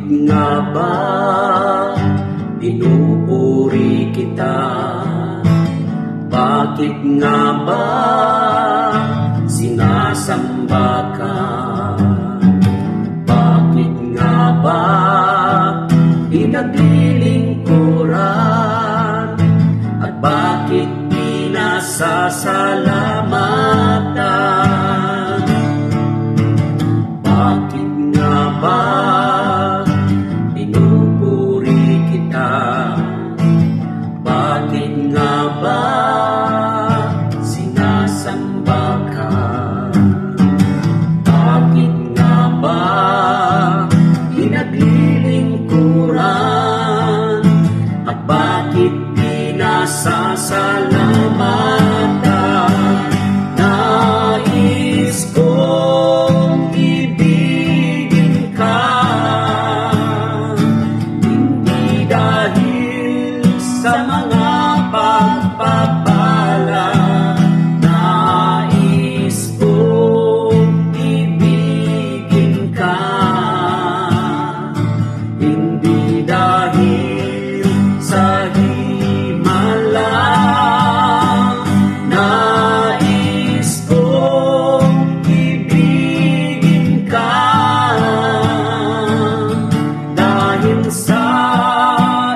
nga ba pinupuri kita? Bakit nga ba sinasamba ka? Bakit nga ba pinaglilingkuran? At bakit pinasasalamatan? Bakit nga ba pinupuri kita? Bakit nga ba sinasamba ka? Bakit nga ba pinaglilingkuran? At bakit pinasasalamatan? Nais kong ibigin ka, hindi dahil sa mga pagpapala. Nais kong ibigin ka, hindi dahil sa himala. Nais kong ibigin ka, dahil sa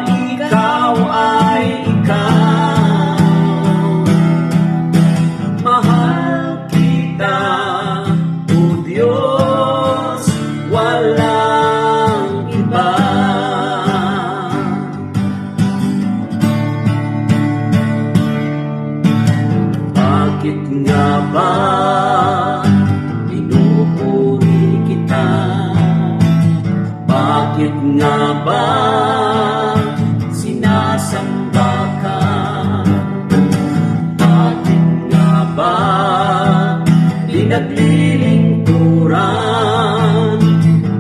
ikaw ay ikaw. Mahal kita, O Diyos, walang iba. Bakit nga ba pinupuri kita? Bakit nga ba sinasamba ka? Bakit nga ba pinaglilingkuran?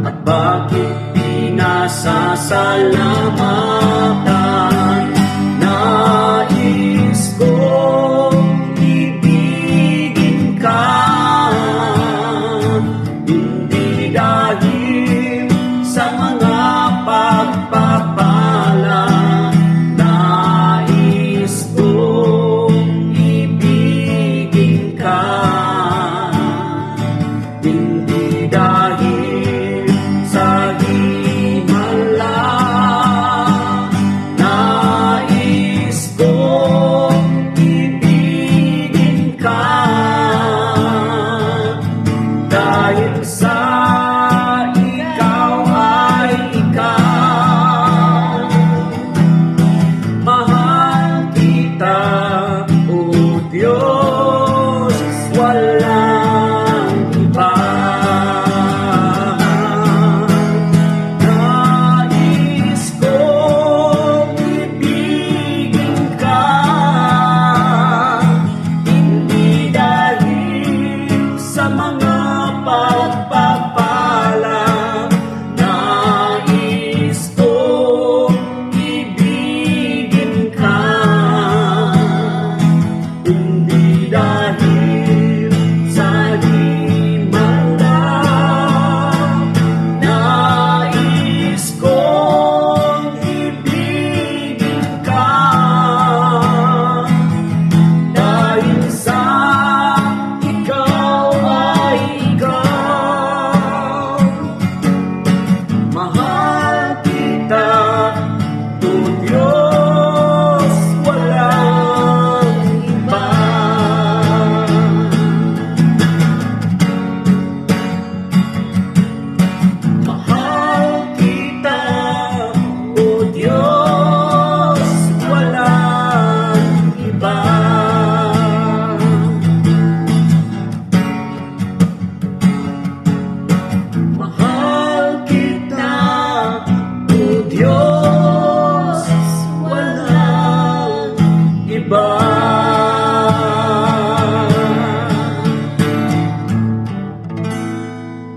At bakit pinasasalamatan?